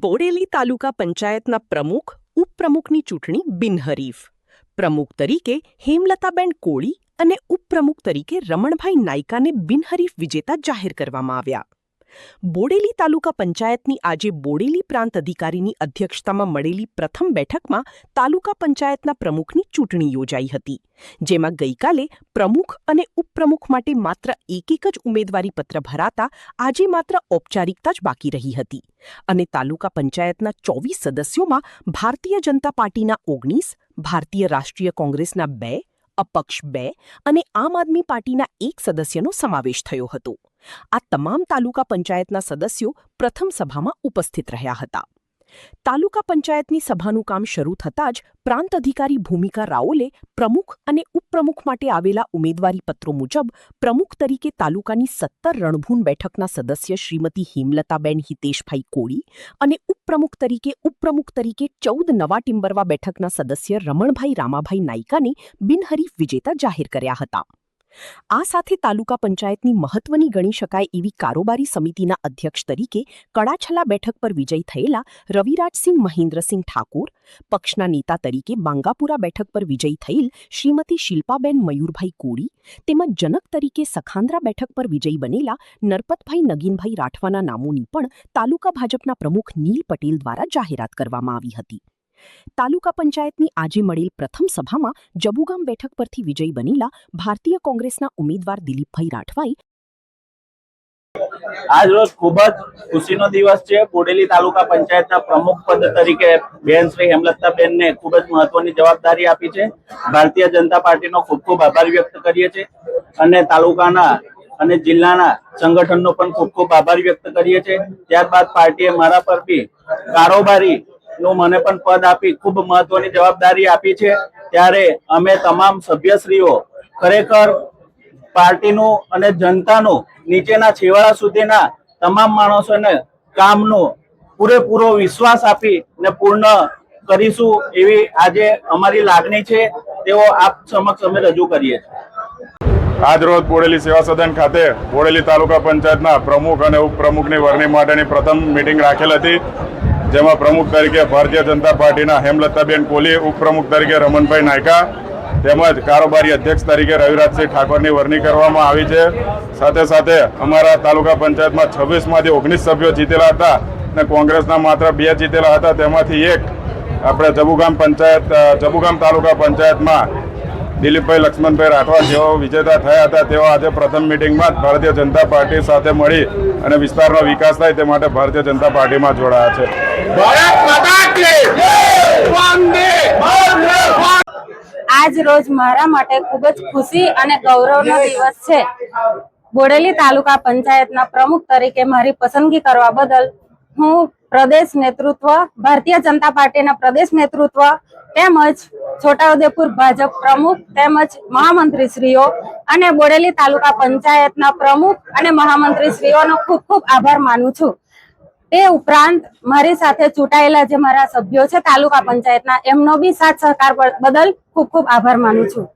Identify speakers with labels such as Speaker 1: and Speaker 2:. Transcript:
Speaker 1: બોડેલી તાલુકા પંચાયતના પ્રમુખ ઉપપ્રમુખની ચૂંટણી બિનહરીફ. પ્રમુખ તરીકે હેમલતાબેન કોળી અને ઉપપ્રમુખ તરીકે રમણભાઈ નાયકાને બિનહરીફ વિજેતા જાહેર કરવામાં આવ્યા. બોડેલી તાલુકા પંચાયતની આજે બોડેલી પ્રાંત અધિકારીની અધ્યક્ષતામાં મળેલી પ્રથમ બેઠકમાં તાલુકા પંચાયતના પ્રમુખની ચૂંટણી યોજાઈ હતી, જેમાં ગઈકાલે પ્રમુખ અને ઉપપ્રમુખ માટે માત્ર એક જ ઉમેદવારી પત્ર ભરાતા આજે માત્ર ઔપચારિકતા જ બાકી રહી હતી અને તાલુકા પંચાયતના 24 સદસ્યોમાં ભારતીય જનતા પાર્ટીના 19, ભારતીય રાષ્ટ્રીય કોંગ્રેસના 2, અપક્ષ 2 અને આમ આદમી પાર્ટીના 1 સદસ્યનો સમાવેશ થયો હતો. આ તમામ તાલુકા પંચાયતના સદસ્યો પ્રથમ સભામાં ઉપસ્થિત રહ્યા હતા. તાલુકા પંચાયતની સભાનું કામ શરૂ થતાં જ પ્રાંત અધિકારી ભૂમિકા રાઓલે પ્રમુખ અને ઉપપ્રમુખ માટે આવેલા ઉમેદવારી પત્રો મુજબ પ્રમુખ તરીકે તાલુકાની 17 રણભૂન બેઠકના સદસ્ય શ્રીમતી હેમલતાબેન હિતેશભાઈ કોળી અને ઉપપ્રમુખ તરીકે 14 નવા ટિમ્બરવા બેઠકના સદસ્ય રમણભાઈ રામાભાઈ નાયકાને બિનહરીફ વિજેતા જાહેર કર્યા હતા. આ સાથે તાલુકા પંચાયતની મહત્વની ગણી શકાય એવી કારોબારી સમિતિના અધ્યક્ષ તરીકે કડાછલા બેઠક પર વિજય થયેલા રવિરાજસિંહ મહેન્દ્રસિંહ ઠાકોર, પક્ષના નેતા તરીકે બાંગાપુરા બેઠક પર વિજય થયેલ શ્રીમતી શિલ્પાબેન મયુરભાઈ કોળી તેમજ જનક તરીકે સખાન્દ્રા બેઠક પર વિજયી બનેલા નરપતભાઈ નગીનભાઈ રાઠવાના નામોની પણ તાલુકા ભાજપના પ્રમુખ નીલ પટેલ દ્વારા જાહેરાત કરવામાં આવી હતી. તાલુકા પંચાયતની આજે મળેલ પ્રથમ સભામાં જબુગામ બેઠક પરથી વિજયી બનેલા ભારતીય કોંગ્રેસના ઉમેદવાર દિલીપભાઈ રાઠવાએ
Speaker 2: આજ રોજ ખૂબ જ ખુશીનો દિવસ છે. બોડેલી તાલુકા પંચાયતના પ્રમુખ પદ તરીકે બેન શ્રી હેમલતાબેનને ખૂબ જ મહત્વની જવાબદારી આપી છે. ભારતીય જનતા પાર્ટીનો ખૂબ ખૂબ આભાર વ્યક્ત કરીએ છીએ અને તાલુકાના અને જિલ્લાના સંગઠનનો પણ ખૂબ ખૂબ આભાર વ્યક્ત કરીએ છીએ. ત્યારબાદ પાર્ટીએ મારા પર બી કારોબારી નું મને પણ પદ આપી ખૂબ મહત્વની જવાબદારી આપી છે. ત્યારે અમે તમામ સભ્યશ્રીઓ ખરેખર પાર્ટીનું અને જનતાનું નીચેના છેવાડા સુધીના તમામ માણસોને કામનો પૂરેપૂરો વિશ્વાસ આપી ને પૂર્ણ કરીશું એવી આજે અમારી લાગણી છે. તેઓ આપ સમક્ષ અમે રજૂ કરીએ છીએ.
Speaker 3: આજ રોજ બોડેલી સેવા સદન ખાતે બોડેલી તાલુકા પંચાયતના પ્રમુખ અને ઉપપ્રમુખની વરણી માટેની પ્રથમ મીટિંગ રાખેલ હતી, જેમાં પ્રમુખ તરીકે ભારતીય જનતા પાર્ટીના હેમલતાબેન કોલી, ઉપપ્રમુખ તરીકે રમણભાઈ નાયકા તેમજ કારોબારી અધ્યક્ષ તરીકે રવિરાજસિંહ ઠાકોરની વરણી કરવામાં આવી છે. સાથે સાથે અમારા તાલુકા પંચાયતમાં 26માંથી 19 સભ્યો જીતેલા હતા અને કોંગ્રેસના માત્ર 2 જીતેલા હતા. તેમાંથી એક આપણે જબુગામ તાલુકા પંચાયતમાં દિલીપભાઈ લક્ષ્મણભાઈ રાઠવા જેઓ વિજેતા થયા હતા. તેઓ આજે પ્રથમ મિટિંગમાં જ ભારતીય જનતા પાર્ટી સાથે મળી અને વિસ્તારનો વિકાસ થાય તે માટે ભારતીય જનતા પાર્ટીમાં જોડાયા છે.
Speaker 4: આજ રોજ મારા માટે ખૂબ જ ખુશી અને ગૌરવનો દિવસ છે. બોડેલી તાલુકા પંચાયતના પ્રમુખ તરીકે મારી પસંદગી કરવા બદલ હું પ્રદેશ નેતૃત્વ, ભારતીય જનતા પાર્ટીના પ્રદેશ નેતૃત્વ તેમજ છોટાઉદેપુર ભાજપ પ્રમુખ તેમજ મહામંત્રીશ્રીઓ અને બોડેલી તાલુકા પંચાયતના પ્રમુખ અને મહામંત્રીશ્રીઓનો ખૂબ ખૂબ આભાર માનું છું. તે ઉપરાંત મારી સાથે ચૂંટાયેલા જે મારા સભ્યો છે તાલુકા પંચાયતના, એમનો બી સાથ સહકાર બદલ ખૂબ ખૂબ આભાર માનું છું.